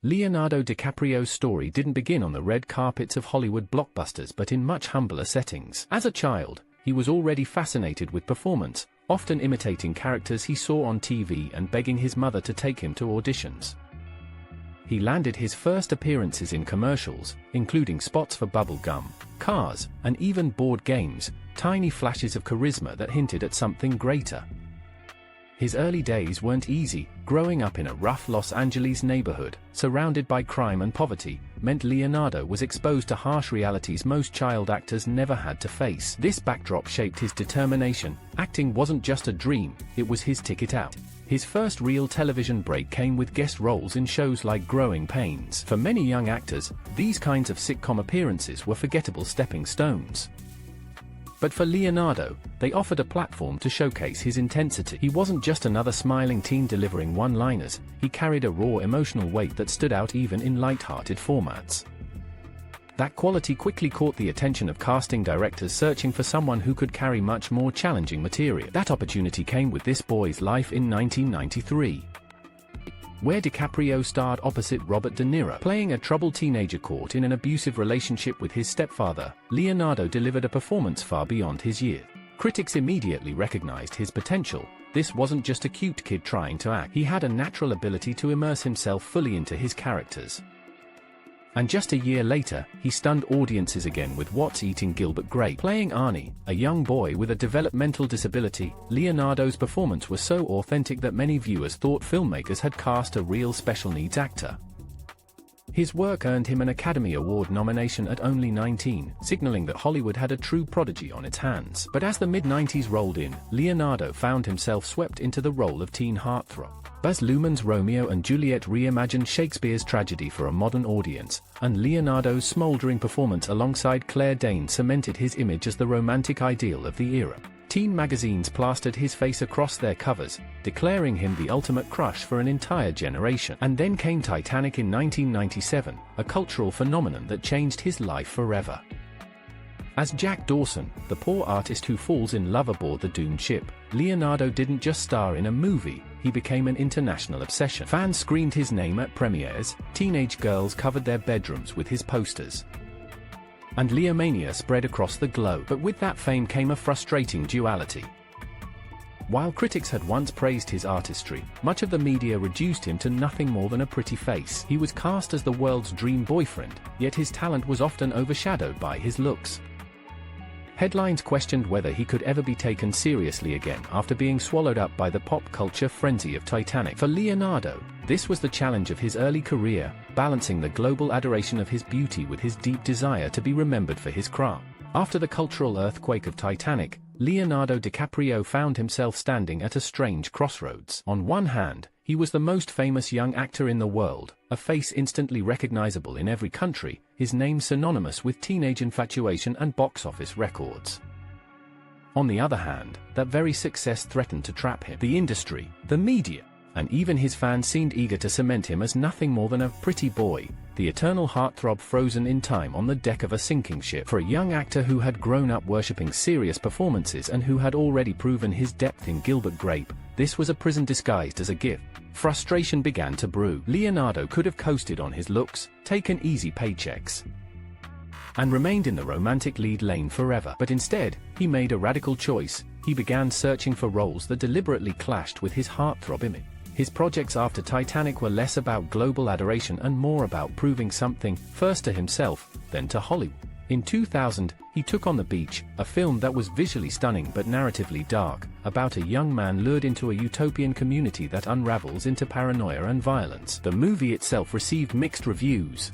Leonardo DiCaprio's story didn't begin on the red carpets of Hollywood blockbusters but in much humbler settings. As a child, he was already fascinated with performance, often imitating characters he saw on TV and begging his mother to take him to auditions. He landed his first appearances in commercials, including spots for bubble gum, cars, and even board games, tiny flashes of charisma that hinted at something greater. His early days weren't easy. Growing up in a rough Los Angeles neighborhood, surrounded by crime and poverty, meant Leonardo was exposed to harsh realities most child actors never had to face. This backdrop shaped his determination. Acting wasn't just a dream, it was his ticket out. His first real television break came with guest roles in shows like Growing Pains. For many young actors, these kinds of sitcom appearances were forgettable stepping stones. But for Leonardo, they offered a platform to showcase his intensity. He wasn't just another smiling teen delivering one-liners, he carried a raw emotional weight that stood out even in light-hearted formats. That quality quickly caught the attention of casting directors searching for someone who could carry much more challenging material. That opportunity came with This Boy's Life in 1993, where DiCaprio starred opposite Robert De Niro. Playing a troubled teenager caught in an abusive relationship with his stepfather, Leonardo delivered a performance far beyond his years. Critics immediately recognized his potential. This wasn't just a cute kid trying to act. He had a natural ability to immerse himself fully into his characters. And just a year later, he stunned audiences again with What's Eating Gilbert Grape. Playing Arnie, a young boy with a developmental disability, Leonardo's performance was so authentic that many viewers thought filmmakers had cast a real special needs actor. His work earned him an Academy Award nomination at only 19, signaling that Hollywood had a true prodigy on its hands. But as the mid-90s rolled in, Leonardo found himself swept into the role of teen heartthrob. Baz Luhrmann's Romeo and Juliet reimagined Shakespeare's tragedy for a modern audience, and Leonardo's smoldering performance alongside Claire Danes cemented his image as the romantic ideal of the era. Teen magazines plastered his face across their covers, declaring him the ultimate crush for an entire generation. And then came Titanic in 1997, a cultural phenomenon that changed his life forever. As Jack Dawson, the poor artist who falls in love aboard the doomed ship, Leonardo didn't just star in a movie, he became an international obsession. Fans screamed his name at premieres, teenage girls covered their bedrooms with his posters, and Leomania spread across the globe. But with that fame came a frustrating duality. While critics had once praised his artistry, much of the media reduced him to nothing more than a pretty face. He was cast as the world's dream boyfriend, yet his talent was often overshadowed by his looks. Headlines questioned whether he could ever be taken seriously again after being swallowed up by the pop culture frenzy of Titanic. For Leonardo, this was the challenge of his early career, balancing the global adoration of his beauty with his deep desire to be remembered for his craft. After the cultural earthquake of Titanic, Leonardo DiCaprio found himself standing at a strange crossroads. On one hand, he was the most famous young actor in the world, a face instantly recognizable in every country, his name synonymous with teenage infatuation and box office records. On the other hand, that very success threatened to trap him. The industry, the media, and even his fans seemed eager to cement him as nothing more than a pretty boy, the eternal heartthrob frozen in time on the deck of a sinking ship. For a young actor who had grown up worshipping serious performances and who had already proven his depth in Gilbert Grape, this was a prison disguised as a gift. Frustration began to brew. Leonardo could have coasted on his looks, taken easy paychecks, and remained in the romantic lead lane forever. But instead, he made a radical choice. He began searching for roles that deliberately clashed with his heartthrob image. His projects after Titanic were less about global adoration and more about proving something, first to himself, then to Hollywood. In 2000, he took On the Beach, a film that was visually stunning but narratively dark, about a young man lured into a utopian community that unravels into paranoia and violence. The movie itself received mixed reviews,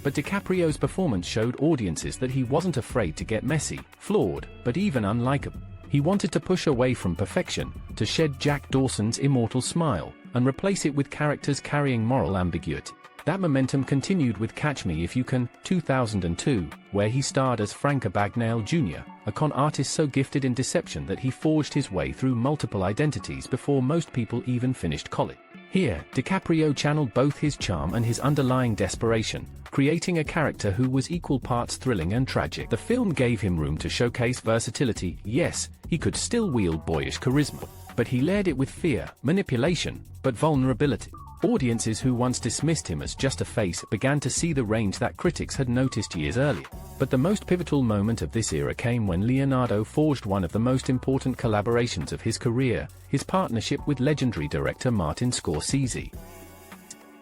but DiCaprio's performance showed audiences that he wasn't afraid to get messy, flawed, but even unlikable. He wanted to push away from perfection, to shed Jack Dawson's immortal smile, and replace it with characters carrying moral ambiguity. That momentum continued with Catch Me If You Can, 2002, where he starred as Frank Abagnale Jr., a con artist so gifted in deception that he forged his way through multiple identities before most people even finished college. Here, DiCaprio channeled both his charm and his underlying desperation, creating a character who was equal parts thrilling and tragic. The film gave him room to showcase versatility. Yes, he could still wield boyish charisma, but he layered it with fear, manipulation, but vulnerability. Audiences who once dismissed him as just a face began to see the range that critics had noticed years earlier. But the most pivotal moment of this era came when Leonardo forged one of the most important collaborations of his career, his partnership with legendary director Martin Scorsese.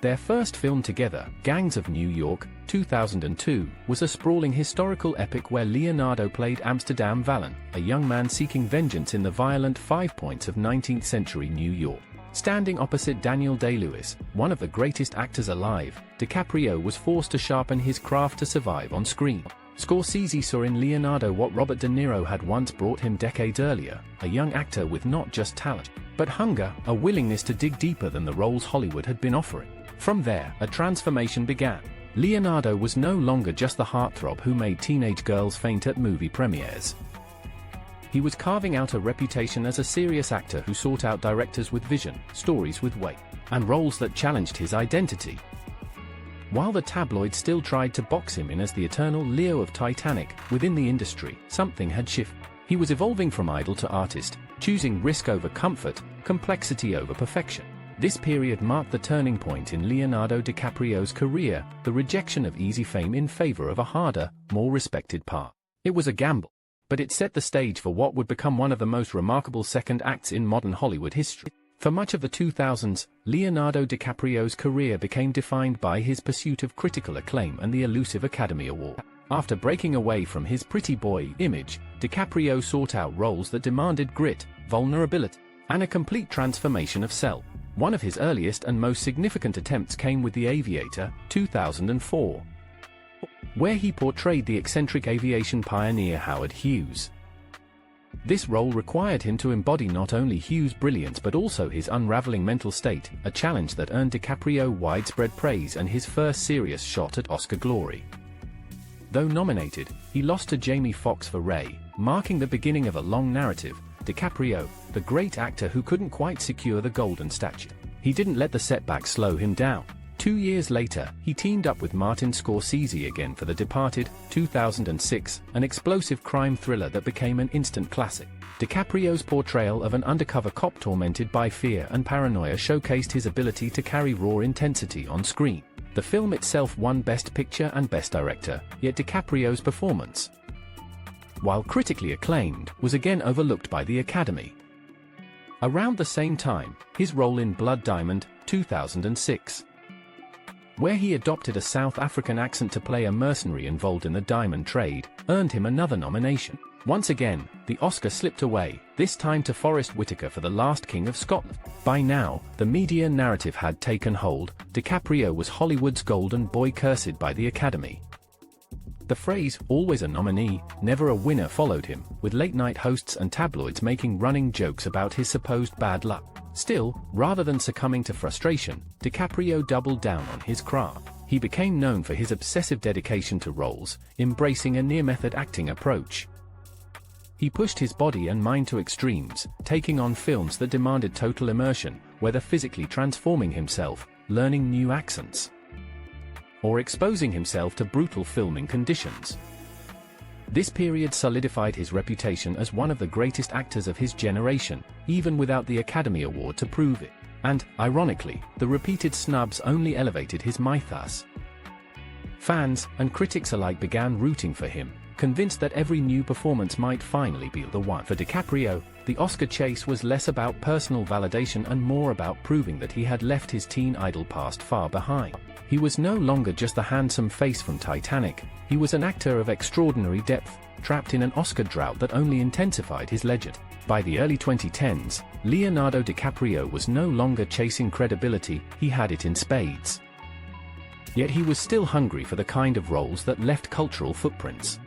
Their first film together, Gangs of New York, 2002, was a sprawling historical epic where Leonardo played Amsterdam Vallon, a young man seeking vengeance in the violent 5 points of 19th-century New York. Standing opposite Daniel Day-Lewis, one of the greatest actors alive, DiCaprio was forced to sharpen his craft to survive on screen. Scorsese saw in Leonardo what Robert De Niro had once brought him decades earlier, a young actor with not just talent, but hunger, a willingness to dig deeper than the roles Hollywood had been offering. From there, a transformation began. Leonardo was no longer just the heartthrob who made teenage girls faint at movie premieres. He was carving out a reputation as a serious actor who sought out directors with vision, stories with weight, and roles that challenged his identity. While the tabloids still tried to box him in as the eternal Leo of Titanic, within the industry, something had shifted. He was evolving from idol to artist, choosing risk over comfort, complexity over perfection. This period marked the turning point in Leonardo DiCaprio's career, the rejection of easy fame in favor of a harder, more respected path. It was a gamble, but it set the stage for what would become one of the most remarkable second acts in modern Hollywood history. For much of the 2000s, Leonardo DiCaprio's career became defined by his pursuit of critical acclaim and the elusive Academy Award. After breaking away from his pretty boy image, DiCaprio sought out roles that demanded grit, vulnerability, and a complete transformation of self. One of his earliest and most significant attempts came with The Aviator, 2004, where he portrayed the eccentric aviation pioneer Howard Hughes. This role required him to embody not only Hughes' brilliance but also his unraveling mental state, a challenge that earned DiCaprio widespread praise and his first serious shot at Oscar glory. Though nominated, he lost to Jamie Foxx for Ray, marking the beginning of a long narrative. DiCaprio, the great actor who couldn't quite secure the golden statue. He didn't let the setback slow him down. 2 years later, he teamed up with Martin Scorsese again for The Departed, 2006, an explosive crime thriller that became an instant classic. DiCaprio's portrayal of an undercover cop tormented by fear and paranoia showcased his ability to carry raw intensity on screen. The film itself won Best Picture and Best Director, yet DiCaprio's performance, while critically acclaimed, was again overlooked by the Academy. Around the same time, his role in Blood Diamond, 2006, where he adopted a South African accent to play a mercenary involved in the diamond trade, earned him another nomination. Once again, the Oscar slipped away, this time to Forest Whitaker for The Last King of Scotland. By now, the media narrative had taken hold. DiCaprio was Hollywood's golden boy cursed by the Academy. The phrase, "always a nominee, never a winner," followed him, with late-night hosts and tabloids making running jokes about his supposed bad luck. Still, rather than succumbing to frustration, DiCaprio doubled down on his craft. He became known for his obsessive dedication to roles, embracing a near-method acting approach. He pushed his body and mind to extremes, taking on films that demanded total immersion, whether physically transforming himself, learning new accents, or exposing himself to brutal filming conditions. This period solidified his reputation as one of the greatest actors of his generation, even without the Academy Award to prove it. And, ironically, the repeated snubs only elevated his mythos. Fans and critics alike began rooting for him, convinced that every new performance might finally be the one. For DiCaprio, the Oscar chase was less about personal validation and more about proving that he had left his teen idol past far behind. He was no longer just the handsome face from Titanic, he was an actor of extraordinary depth, trapped in an Oscar drought that only intensified his legend. By the early 2010s, Leonardo DiCaprio was no longer chasing credibility, he had it in spades. Yet he was still hungry for the kind of roles that left cultural footprints.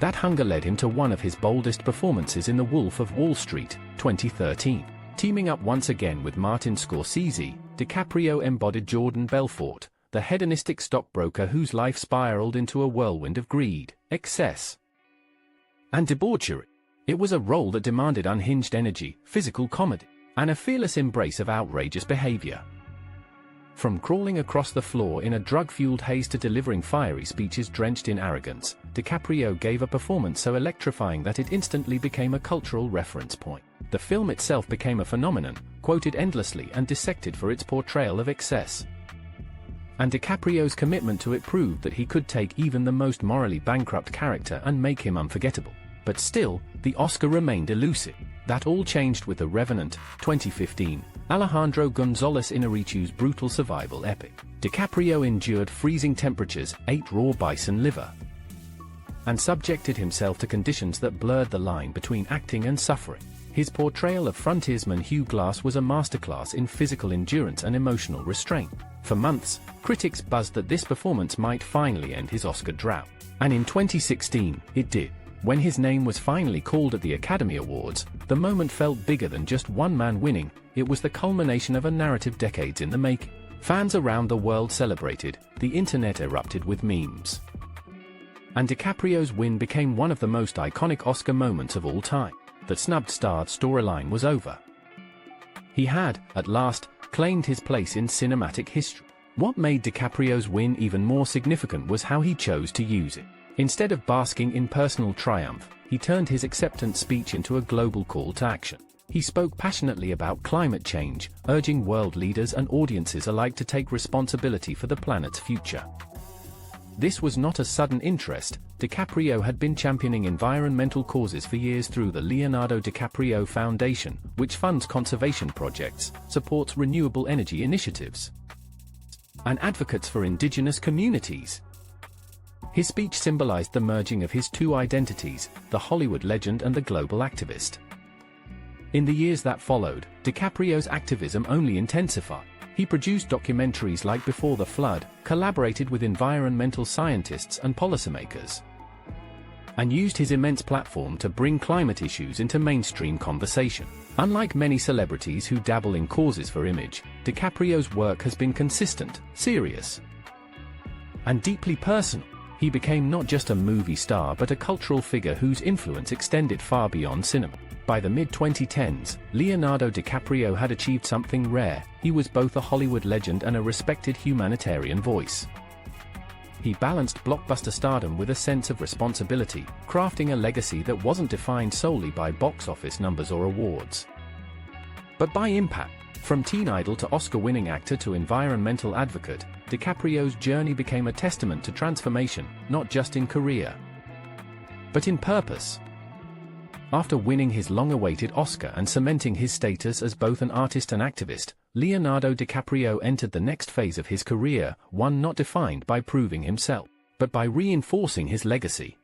That hunger led him to one of his boldest performances in The Wolf of Wall Street, 2013. Teaming up once again with Martin Scorsese, DiCaprio embodied Jordan Belfort, the hedonistic stockbroker whose life spiraled into a whirlwind of greed, excess, and debauchery. It was a role that demanded unhinged energy, physical comedy, and a fearless embrace of outrageous behavior. From crawling across the floor in a drug-fueled haze to delivering fiery speeches drenched in arrogance, DiCaprio gave a performance so electrifying that it instantly became a cultural reference point. The film itself became a phenomenon, quoted endlessly and dissected for its portrayal of excess. And DiCaprio's commitment to it proved that he could take even the most morally bankrupt character and make him unforgettable. But still, the Oscar remained elusive. That all changed with The Revenant, 2015, Alejandro González Iñárritu's brutal survival epic. DiCaprio endured freezing temperatures, ate raw bison liver, and subjected himself to conditions that blurred the line between acting and suffering. His portrayal of frontiersman Hugh Glass was a masterclass in physical endurance and emotional restraint. For months, critics buzzed that this performance might finally end his Oscar drought. And in 2016, it did. When his name was finally called at the Academy Awards, the moment felt bigger than just one man winning. It was the culmination of a narrative decades in the making. Fans around the world celebrated, the internet erupted with memes. And DiCaprio's win became one of the most iconic Oscar moments of all time. The snubbed star storyline was over. He had, at last, claimed his place in cinematic history. What made DiCaprio's win even more significant was how he chose to use it. Instead of basking in personal triumph, he turned his acceptance speech into a global call to action. He spoke passionately about climate change, urging world leaders and audiences alike to take responsibility for the planet's future. This was not a sudden interest. DiCaprio had been championing environmental causes for years through the Leonardo DiCaprio Foundation, which funds conservation projects, supports renewable energy initiatives, and advocates for indigenous communities. His speech symbolized the merging of his two identities, the Hollywood legend and the global activist. In the years that followed, DiCaprio's activism only intensified. He produced documentaries like Before the Flood, collaborated with environmental scientists and policymakers, and used his immense platform to bring climate issues into mainstream conversation. Unlike many celebrities who dabble in causes for image, DiCaprio's work has been consistent, serious, and deeply personal. He became not just a movie star but a cultural figure whose influence extended far beyond cinema. By the mid-2010s, Leonardo DiCaprio had achieved something rare. He was both a Hollywood legend and a respected humanitarian voice. He balanced blockbuster stardom with a sense of responsibility, crafting a legacy that wasn't defined solely by box office numbers or awards, but by impact. From teen idol to Oscar-winning actor to environmental advocate, DiCaprio's journey became a testament to transformation, not just in career, but in purpose. After winning his long-awaited Oscar and cementing his status as both an artist and activist, Leonardo DiCaprio entered the next phase of his career, one not defined by proving himself, but by reinforcing his legacy.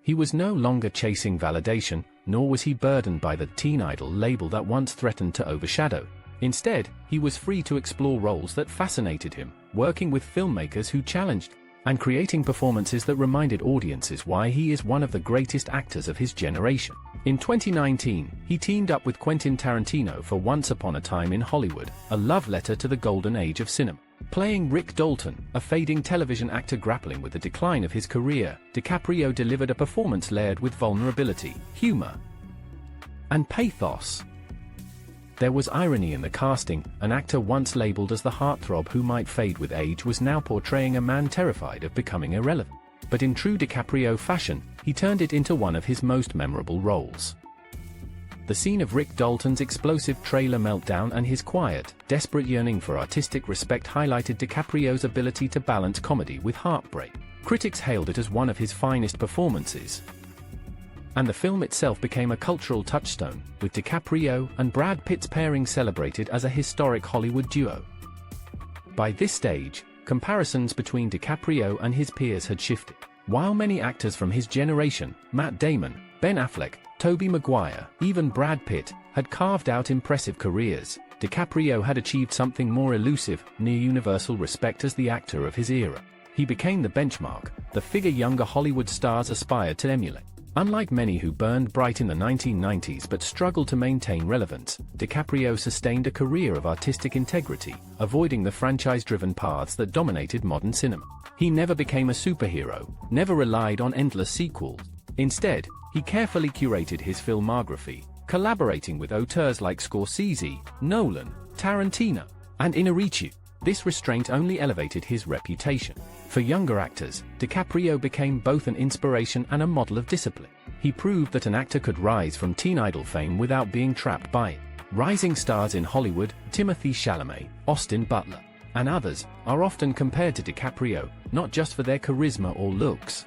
He was no longer chasing validation, nor was he burdened by the teen idol label that once threatened to overshadow. Instead, he was free to explore roles that fascinated him, working with filmmakers who challenged and creating performances that reminded audiences why he is one of the greatest actors of his generation. In 2019, he teamed up with Quentin Tarantino for Once Upon a Time in Hollywood, a love letter to the golden age of cinema. Playing Rick Dalton, a fading television actor grappling with the decline of his career, DiCaprio delivered a performance layered with vulnerability, humor, and pathos. There was irony in the casting. An actor once labeled as the heartthrob who might fade with age was now portraying a man terrified of becoming irrelevant. But in true DiCaprio fashion, he turned it into one of his most memorable roles. The scene of Rick Dalton's explosive trailer meltdown and his quiet, desperate yearning for artistic respect highlighted DiCaprio's ability to balance comedy with heartbreak. Critics hailed it as one of his finest performances, and the film itself became a cultural touchstone, with DiCaprio and Brad Pitt's pairing celebrated as a historic Hollywood duo. By this stage, comparisons between DiCaprio and his peers had shifted. While many actors from his generation, Matt Damon, Ben Affleck, Tobey Maguire, even Brad Pitt, had carved out impressive careers, DiCaprio had achieved something more elusive, near universal respect as the actor of his era. He became the benchmark, the figure younger Hollywood stars aspired to emulate. Unlike many who burned bright in the 1990s but struggled to maintain relevance, DiCaprio sustained a career of artistic integrity, avoiding the franchise-driven paths that dominated modern cinema. He never became a superhero, never relied on endless sequels. Instead, he carefully curated his filmography, collaborating with auteurs like Scorsese, Nolan, Tarantino, and Iñárritu. This restraint only elevated his reputation. For younger actors, DiCaprio became both an inspiration and a model of discipline. He proved that an actor could rise from teen idol fame without being trapped by it. Rising stars in Hollywood, Timothée Chalamet, Austin Butler, and others, are often compared to DiCaprio, not just for their charisma or looks,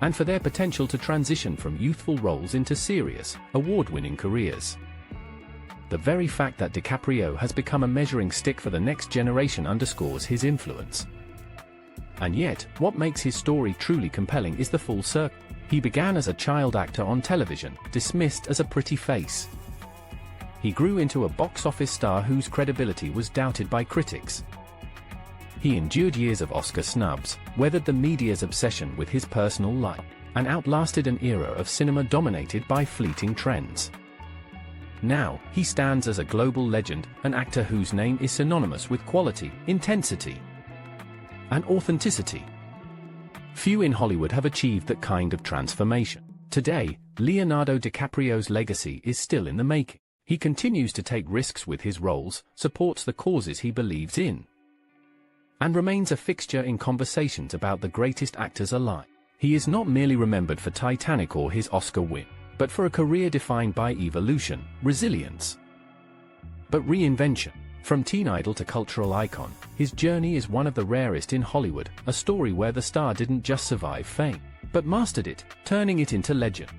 and for their potential to transition from youthful roles into serious, award-winning careers. The very fact that DiCaprio has become a measuring stick for the next generation underscores his influence. And yet, what makes his story truly compelling is the full circle. He began as a child actor on television, dismissed as a pretty face. He grew into a box office star whose credibility was doubted by critics. He endured years of Oscar snubs, weathered the media's obsession with his personal life, and outlasted an era of cinema dominated by fleeting trends. Now, he stands as a global legend, an actor whose name is synonymous with quality, intensity, and authenticity. Few in Hollywood have achieved that kind of transformation. Today, Leonardo DiCaprio's legacy is still in the making. He continues to take risks with his roles, supports the causes he believes in, and remains a fixture in conversations about the greatest actors alive. He is not merely remembered for Titanic or his Oscar win, but for a career defined by evolution, resilience, but reinvention. From teen idol to cultural icon, his journey is one of the rarest in Hollywood, a story where the star didn't just survive fame, but mastered it, turning it into legend.